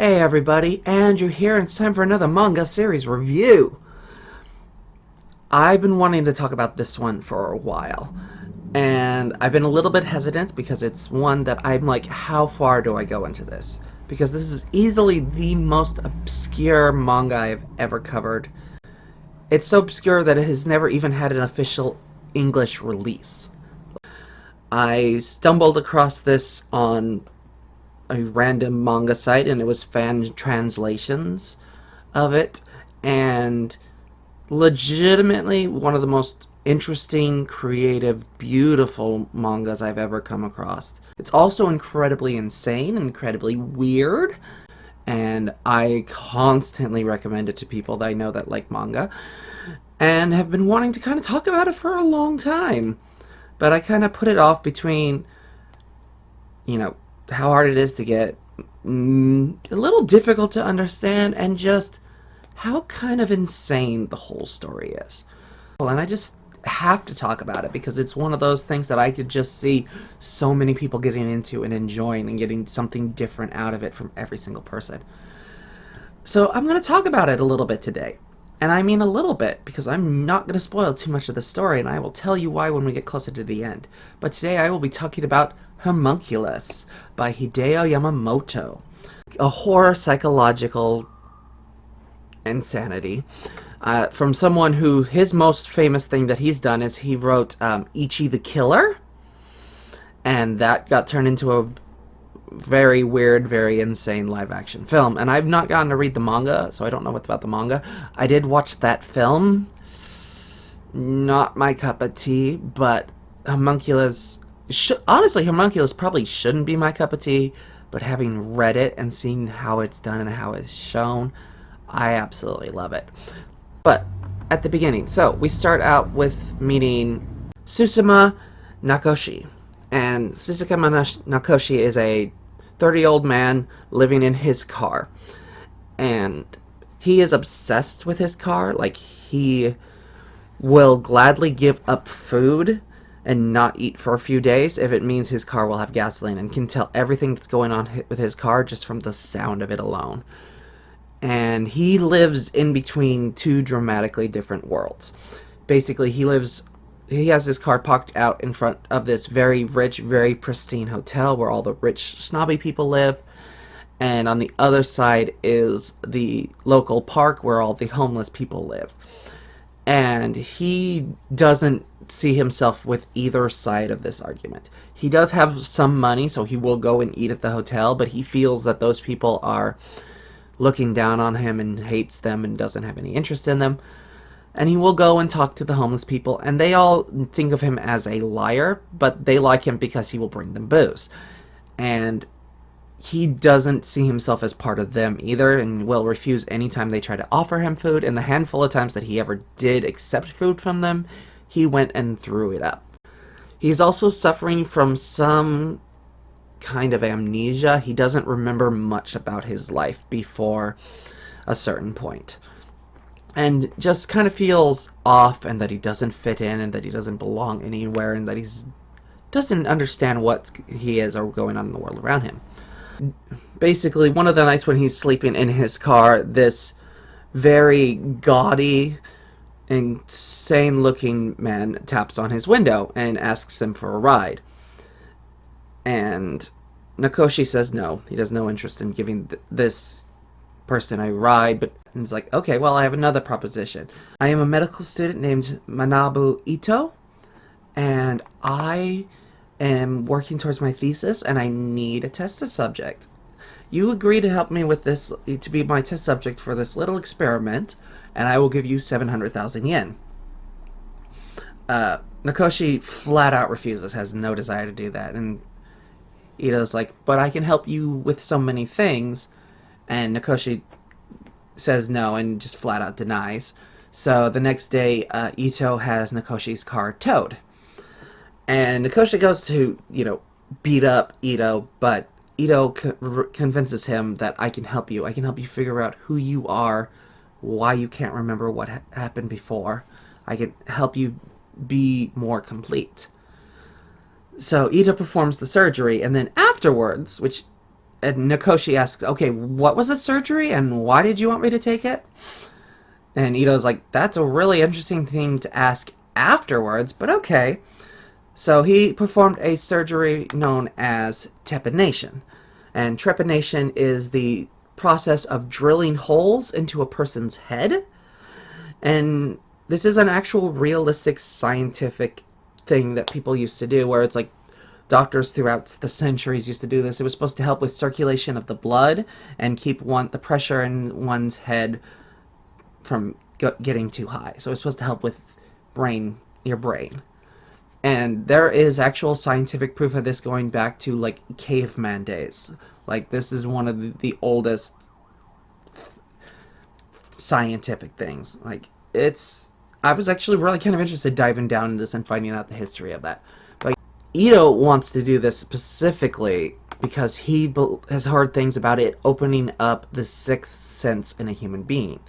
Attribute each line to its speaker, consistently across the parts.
Speaker 1: Hey everybody, Andrew here, and it's time for another manga series review. I've been wanting to talk about this one for a while, and I've been a little bit hesitant because it's one that I'm like, how far do I go into this? Because this is easily the most obscure manga I've ever covered. It's so obscure that it has never even had an official English release. I stumbled across this on a random manga site, and it was fan translations of it, and legitimately one of the most interesting, creative, beautiful mangas I've ever come across. It's also incredibly insane, incredibly weird, and I constantly recommend it to people that I know that like manga and have been wanting to kind of talk about it for a long time, but I kind of put it off between, how hard it is to get, a little difficult to understand, and just how kind of insane the whole story is. Well, and I just have to talk about it because it's one of those things that I could just see so many people getting into and enjoying and getting something different out of it from every single person. So I'm going to talk about it a little bit today. And I mean a little bit, because I'm not going to spoil too much of the story, and I will tell you why when we get closer to the end. But today I will be talking about Homunculus by Hideo Yamamoto. A horror psychological insanity. From someone who, his most famous thing that he's done is he wrote Ichi the Killer, and that got turned into a very weird, very insane live-action film. And I've not gotten to read the manga, so I don't know what's about the manga. I did watch that film. Not my cup of tea, but Homunculus... honestly, Homunculus probably shouldn't be my cup of tea, but having read it and seen how it's done and how it's shown, I absolutely love it. But at the beginning, so we start out with meeting Susumu Nakoshi. And Susumu Nakoshi is a 30-year-old man living in his car. And he is obsessed with his car. Like, he will gladly give up food and not eat for a few days if it means his car will have gasoline, and can tell everything that's going on with his car just from the sound of it alone. And he lives in between two dramatically different worlds. Basically, he has his car parked out in front of this very rich, very pristine hotel where all the rich, snobby people live. And on the other side is the local park where all the homeless people live. And he doesn't see himself with either side of this argument. He does have some money, so he will go and eat at the hotel, but he feels that those people are looking down on him and hates them and doesn't have any interest in them. And he will go and talk to the homeless people, and they all think of him as a liar, but they like him because he will bring them booze. And he doesn't see himself as part of them either, and will refuse anytime they try to offer him food. And the handful of times that he ever did accept food from them, he went and threw it up. He's also suffering from some kind of amnesia. He doesn't remember much about his life before a certain point, and just kind of feels off, and that he doesn't fit in, and that he doesn't belong anywhere, and that he doesn't understand what he is or going on in the world around him. Basically, one of the nights when he's sleeping in his car, this very gaudy, insane looking man taps on his window and asks him for a ride. And Nakoshi says no. He has no interest in giving this person a ride, but he's like, okay, well, I have another proposition. I am a medical student named Manabu Ito, and I am working towards my thesis, and I need a test subject. You agree to help me with this, to be my test subject for this little experiment, and I will give you 700,000 yen. Nakoshi flat out refuses, has no desire to do that, and Ito's like, but I can help you with so many things. And Nakoshi says no and just flat out denies. So the next day, Ito has Nakoshi's car towed. And Nakoshi goes to, beat up Ito, but Ito convinces him that I can help you. I can help you figure out who you are, why you can't remember what happened before. I can help you be more complete. So Ito performs the surgery, and then afterwards, which And Nakoshi asks, okay, what was the surgery and why did you want me to take it? And Ito's like, that's a really interesting thing to ask afterwards, but okay. So he performed a surgery known as trepanation. And trepanation is the process of drilling holes into a person's head. And this is an actual realistic scientific thing that people used to do, where it's like doctors throughout the centuries used to do this. It was supposed to help with circulation of the blood and keep the pressure in one's head from getting too high. So it's supposed to help with your brain. And there is actual scientific proof of this going back to like caveman days. Like this is one of the oldest scientific things. Like I was actually really kind of interested diving down into this and finding out the history of that. But Ito wants to do this specifically because he has heard things about it opening up the sixth sense in a human being.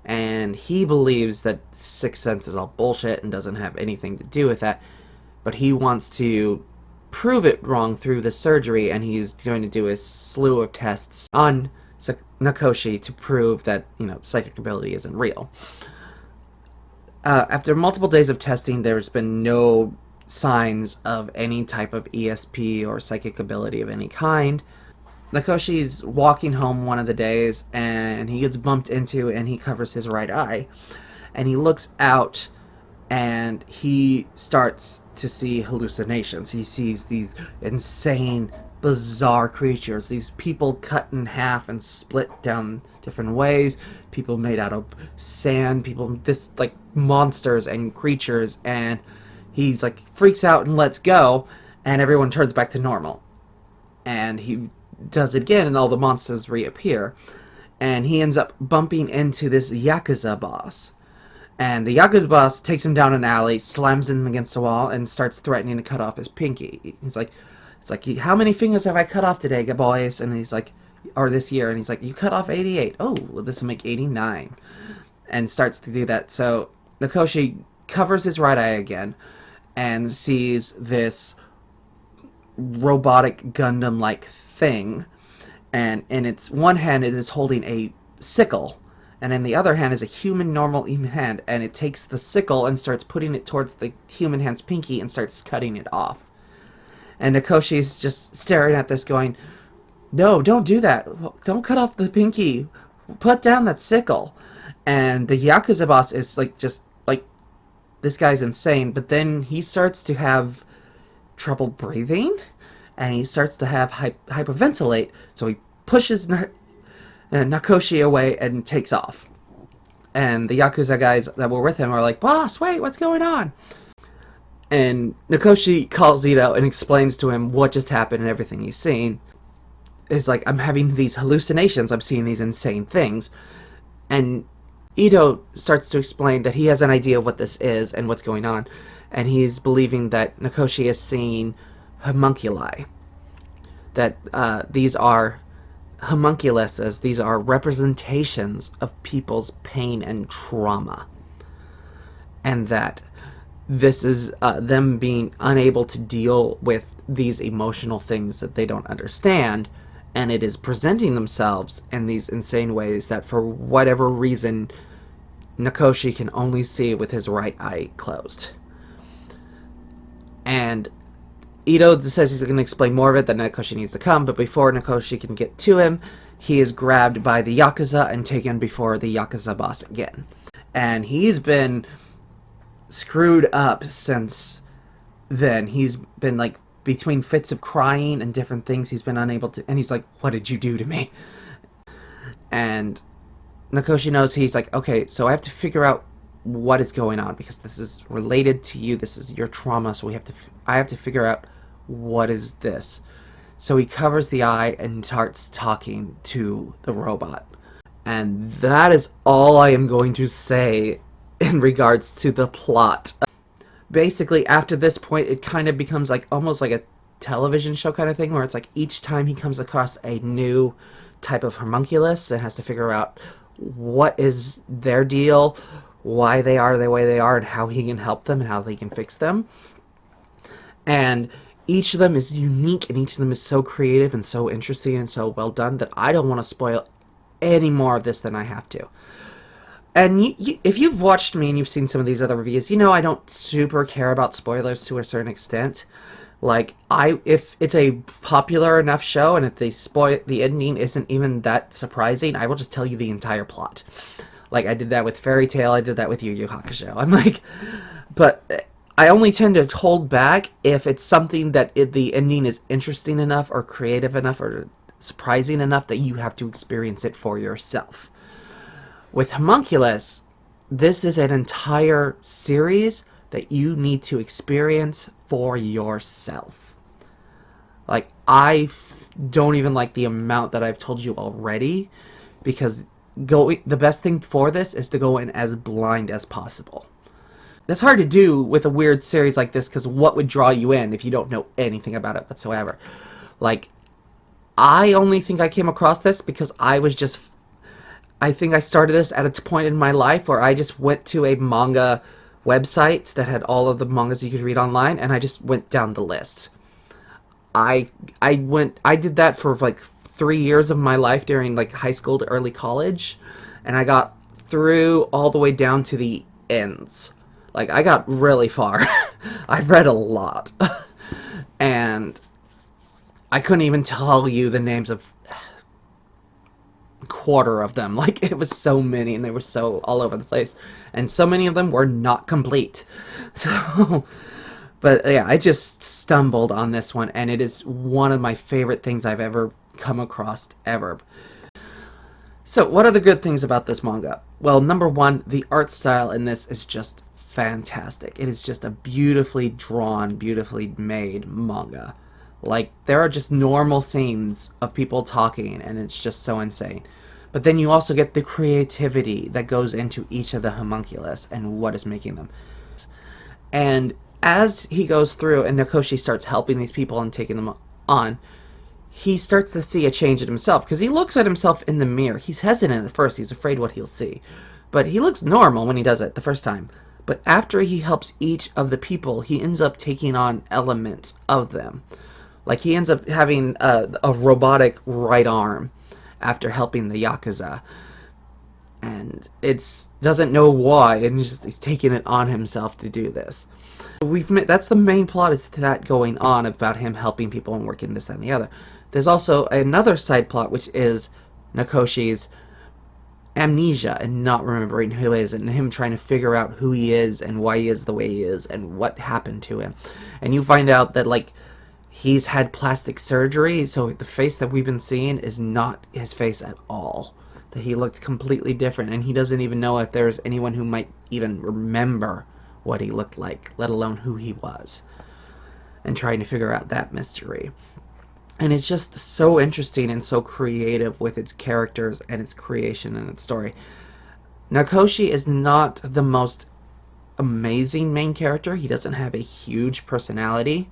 Speaker 1: And he believes that sixth sense is all bullshit and doesn't have anything to do with that. But he wants to prove it wrong through the surgery, and he's going to do a slew of tests on Nakoshi to prove that, psychic ability isn't real. After multiple days of testing, there's been no signs of any type of ESP or psychic ability of any kind. Nakoshi's walking home one of the days, and he gets bumped into, and he covers his right eye. And he looks out, and he starts to see hallucinations. He sees these insane, bizarre creatures. These people cut in half and split down different ways. People made out of sand. Like monsters and creatures. And he's like freaks out and lets go, and everyone turns back to normal. And he does it again, and all the monsters reappear. And he ends up bumping into this Yakuza boss. And the Yakuza boss takes him down an alley, slams him against a wall, and starts threatening to cut off his pinky. It's like, how many fingers have I cut off today, boys? And he's like, or this year, and he's like, you cut off 88. Oh, well, this will make 89. And starts to do that. So Nakoshi covers his right eye again, and sees this robotic Gundam-like thing. And in its one hand, it is holding a sickle. And in the other hand is a human normal hand, and it takes the sickle and starts putting it towards the human hand's pinky and starts cutting it off. And Nakoshi's just staring at this going, no, don't do that. Don't cut off the pinky. Put down that sickle. And the Yakuza boss is like, just like, this guy's insane. But then he starts to have trouble breathing, and he starts to have hyperventilate. So he pushes Nakoshi away and takes off. And the Yakuza guys that were with him are like, boss, wait, what's going on? And Nakoshi calls Ito and explains to him what just happened and everything he's seen. It's like, I'm having these hallucinations, I'm seeing these insane things. And Ito starts to explain that he has an idea of what this is and what's going on. And he's believing that Nakoshi is seeing homunculi. That these are homunculuses, these are representations of people's pain and trauma, and that this is them being unable to deal with these emotional things that they don't understand, and it is presenting themselves in these insane ways that for whatever reason Nakoshi can only see with his right eye closed. And Ito says he's going to explain more of it, that Nakoshi needs to come, but before Nakoshi can get to him, he is grabbed by the Yakuza and taken before the Yakuza boss again. And he's been screwed up since then. He's been like between fits of crying and different things, he's been unable to, and he's like, what did you do to me? And Nakoshi knows, he's like, okay, so I have to figure out what is going on, because this is related to you, this is your trauma, so I have to figure out what is this. So he covers the eye and starts talking to the robot. And that is all I am going to say in regards to the plot. Basically, after this point, it kind of becomes like almost like a television show kind of thing, where it's like each time he comes across a new type of homunculus and has to figure out what is their deal, why they are the way they are, and how he can help them and how he can fix them. And each of them is unique, and each of them is so creative and so interesting and so well done that I don't want to spoil any more of this than I have to. And if you've watched me and you've seen some of these other reviews, you know I don't super care about spoilers to a certain extent. Like, if it's a popular enough show and if the ending isn't even that surprising, I will just tell you the entire plot. Like, I did that with Fairy Tail, I did that with Yu Yu Hakusho. I'm like, but I only tend to hold back if it's something that the ending is interesting enough or creative enough or surprising enough that you have to experience it for yourself. With Homunculus, this is an entire series that you need to experience for yourself. Like, I don't even like the amount that I've told you already, because the best thing for this is to go in as blind as possible. That's hard to do with a weird series like this, because what would draw you in if you don't know anything about it whatsoever? Like, I only think I came across this because I think I started this at a point in my life where I just went to a manga website that had all of the mangas you could read online, and I just went down the list. I did that for like 3 years of my life during like high school to early college, and I got through all the way down to the ends. Like, I got really far. I've read a lot. And I couldn't even tell you the names of a quarter of them. Like, it was so many, and they were so all over the place. And so many of them were not complete. So, but yeah, I just stumbled on this one, and it is one of my favorite things I've ever come across ever. So, what are the good things about this manga? Well, number one, the art style in this is just fantastic. It is just a beautifully drawn, beautifully made manga. Like, there are just normal scenes of people talking, and it's just so insane. But then you also get the creativity that goes into each of the homunculus and what is making them. And as he goes through and Nakoshi starts helping these people and taking them on, he starts to see a change in himself, because he looks at himself in the mirror. He's hesitant at first. He's afraid what he'll see. But he looks normal when he does it the first time. But after he helps each of the people, he ends up taking on elements of them. Like, he ends up having a robotic right arm after helping the Yakuza. And it doesn't know why, and he's taking it on himself to do this. That's the main plot, is that going on about him helping people and working this, that, and the other. There's also another side plot, which is Nakoshi's amnesia and not remembering who he is, and him trying to figure out who he is and why he is the way he is and what happened to him. And you find out that, like, he's had plastic surgery, so the face that we've been seeing is not his face at all. That he looked completely different, and he doesn't even know if there's anyone who might even remember what he looked like, let alone who he was. And trying to figure out that mystery. And it's just so interesting and so creative with its characters and its creation and its story. Nakoshi is not the most amazing main character. He doesn't have a huge personality.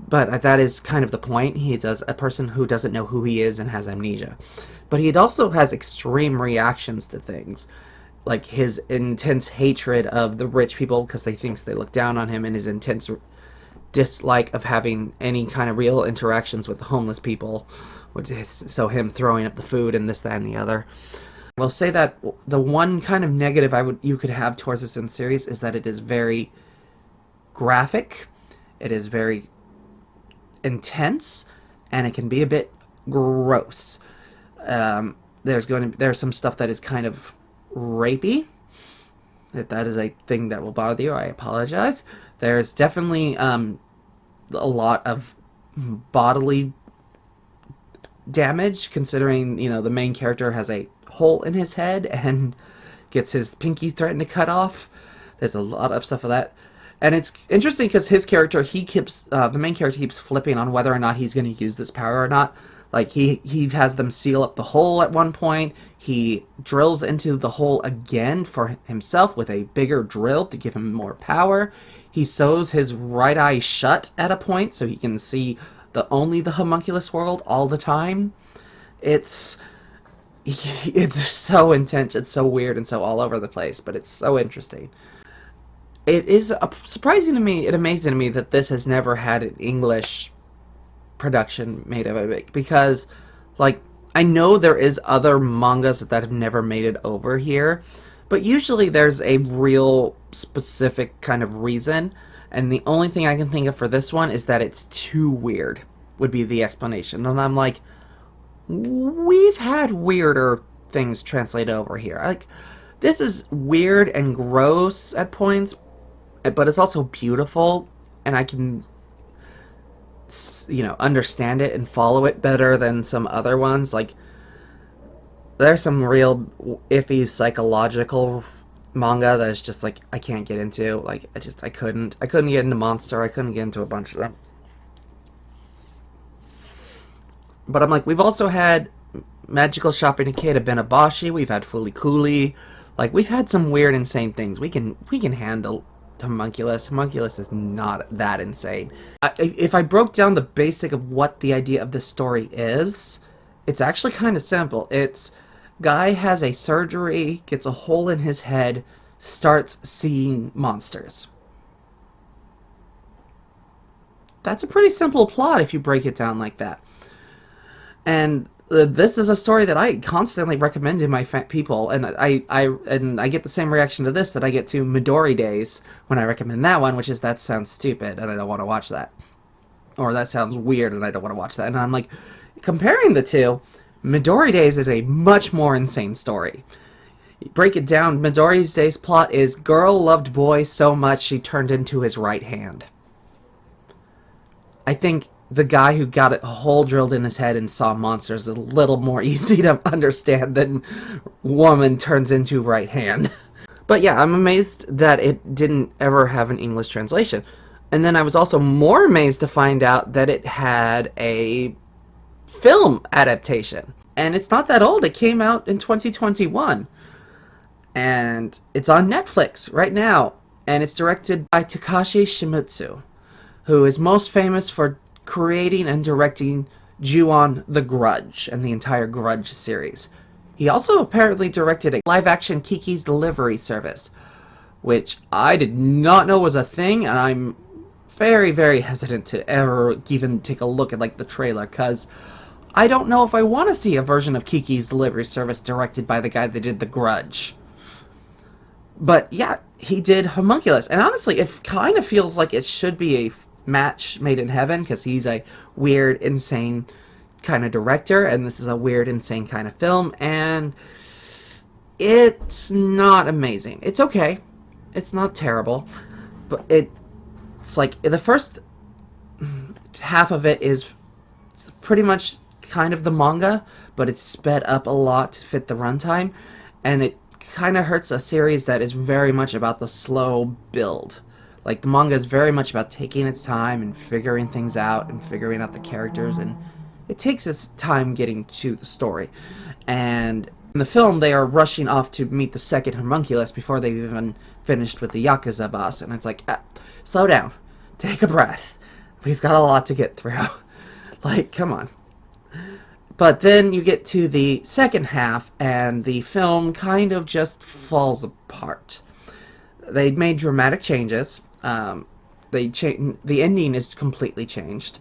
Speaker 1: But that is kind of the point. He does a person who doesn't know who he is and has amnesia. But he also has extreme reactions to things. Like his intense hatred of the rich people because they think they look down on him, and his intense dislike of having any kind of real interactions with the homeless people, which is, so him throwing up the food and this, that, and the other. I will say that the one kind of negative you could have towards this in series is that it is very graphic, it is very intense, and it can be a bit gross. There's some stuff that is kind of rapey. If that is a thing that will bother you, I apologize. There's definitely a lot of bodily damage, considering, you know, the main character has a hole in his head and gets his pinky threatened to cut off. There's a lot of stuff of that. And it's interesting because his character, the main character keeps flipping on whether or not he's going to use this power or not. Like, he has them seal up the hole at one point. He drills into the hole again for himself with a bigger drill to give him more power. He sews his right eye shut at a point so he can see only the homunculus world all the time. It's so intense, it's so weird, and so all over the place, but it's so interesting. it is surprising to me and amazing to me that this has never had an English production made of it, because, like, I know there is other mangas that have never made it over here, but usually there's a real specific kind of reason, and the only thing I can think of for this one is that it's too weird, would be the explanation. And I'm like, we've had weirder things translated over here. Like, this is weird and gross at points, but it's also beautiful, and I can, understand it and follow it better than some other ones. Like, there's some real iffy psychological manga that is just like I can't get into. Like, I couldn't get into Monster. I couldn't get into a bunch of them. But I'm like, we've also had Magical Shopping Kid of Benabashi. We've had Fulikuli. Like, we've had some weird, insane things. We can handle Homunculus. Homunculus is not that insane. If I broke down the basic of what the idea of this story is, it's actually kind of simple. It's guy has a surgery, gets a hole in his head, starts seeing monsters. That's a pretty simple plot if you break it down like that. And this is a story that I constantly recommend to my people, and I get the same reaction to this that I get to Midori Days when I recommend that one, which is that sounds stupid and I don't want to watch that, or that sounds weird and I don't want to watch that. And I'm like, comparing the two, Midori Days is a much more insane story. You break it down, Midori Days' plot is girl loved boy so much she turned into his right hand. I think the guy who got a hole drilled in his head and saw monsters is a little more easy to understand than woman turns into right hand. But yeah, I'm amazed that it didn't ever have an English translation. And then I was also more amazed to find out that it had a film adaptation. And it's not that old. It came out in 2021. And it's on Netflix right now. And it's directed by Takashi Shimizu, who is most famous for creating and directing Ju-on The Grudge and the entire Grudge series. He also apparently directed a live-action Kiki's Delivery Service, which I did not know was a thing, and I'm very, very hesitant to ever even take a look at like the trailer, because I don't know if I want to see a version of Kiki's Delivery Service directed by the guy that did The Grudge. But yeah, he did Homunculus, and honestly, it kind of feels like it should be a match made in heaven, because he's a weird, insane kind of director, and this is a weird, insane kind of film, and it's not amazing. It's okay. It's not terrible, but it's like the first half of it is pretty much kind of the manga, but it's sped up a lot to fit the runtime, and it kind of hurts a series that is very much about the slow build. Like, the manga is very much about taking its time and figuring things out and figuring out the characters, and it takes its time getting to the story. And in the film, they are rushing off to meet the second homunculus before they've even finished with the Yakuza boss, and it's like, slow down, take a breath. We've got a lot to get through. Like, come on. But then you get to the second half, and the film kind of just falls apart. They made dramatic changes. The ending is completely changed.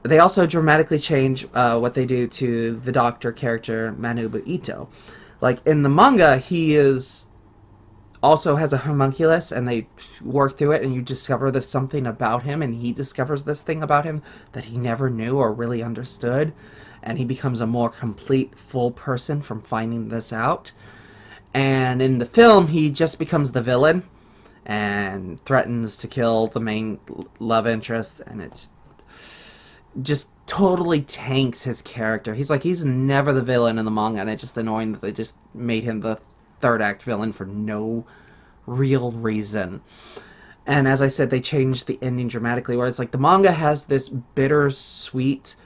Speaker 1: They also dramatically change what they do to the doctor character Manabu Ito. Like, in the manga, he also has a homunculus, and they work through it, and you discover there's something about him, and he discovers this thing about him that he never knew or really understood, and he becomes a more complete, full person from finding this out. And in the film, he just becomes the villain and threatens to kill the main love interest, and it's just totally tanks his character. He's never the villain in the manga, and it's just annoying that they just made him the third act villain for no real reason. And as I said, they changed the ending dramatically, whereas like the manga has this bittersweet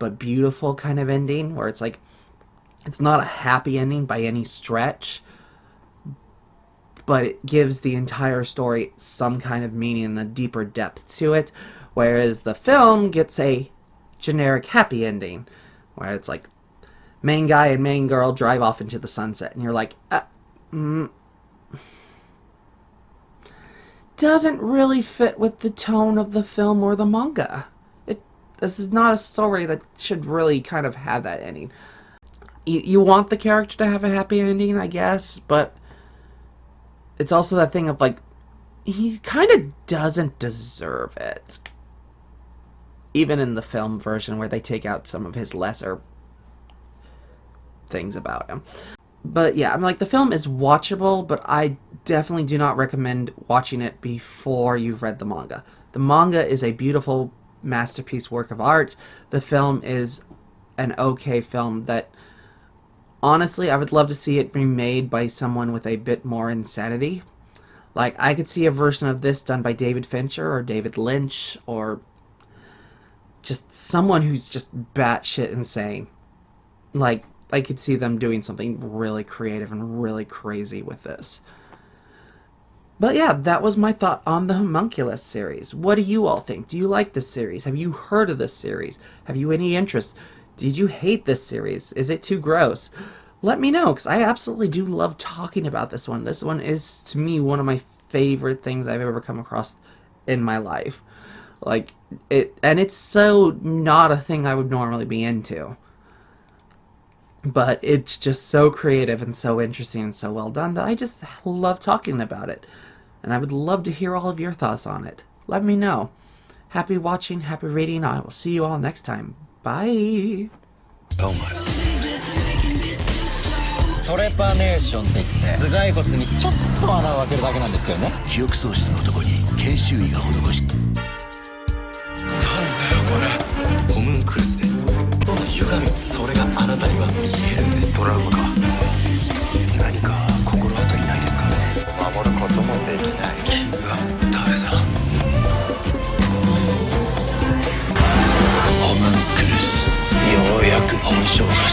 Speaker 1: but beautiful kind of ending, where it's like, it's not a happy ending by any stretch, but it gives the entire story some kind of meaning and a deeper depth to it, whereas the film gets a generic happy ending, where it's like, main guy and main girl drive off into the sunset, and you're like, doesn't really fit with the tone of the film or the manga. This is not a story that should really kind of have that ending. You want the character to have a happy ending, I guess, but it's also that thing of like, he kind of doesn't deserve it. Even in the film version where they take out some of his lesser things about him. But yeah, I'm like, the film is watchable, but I definitely do not recommend watching it before you've read the manga. The manga is a beautiful masterpiece work of art. The film is an okay film that, honestly, I would love to see it remade by someone with a bit more insanity. Like, I could see a version of this done by David Fincher or David Lynch or just someone who's just batshit insane. Like, I could see them doing something really creative and really crazy with this. But yeah, that was my thought on the Homunculus series. What do you all think? Do you like this series? Have you heard of this series? Have you any interest? Did you hate this series? Is it too gross? Let me know, because I absolutely do love talking about this one. This one is, to me, one of my favorite things I've ever come across in my life. Like, it's so not a thing I would normally be into. But it's just so creative and so interesting and so well done that I just love talking about it. And I would love to hear all of your thoughts on it. Let me know. Happy watching, happy reading. I will see you all next time. Bye!
Speaker 2: Oh my. トレパネーションって言って頭蓋骨にちょっと穴を開けるだけなんですけどね。記憶喪失の男に研修医が施し。なんだよこれ。ホムンクルスです。この歪み、それがあなたには見えるんです。トラウマか。何か心当たりないですか。守ることもできない。君は誰だ。ホムンクルス。ようやく本性が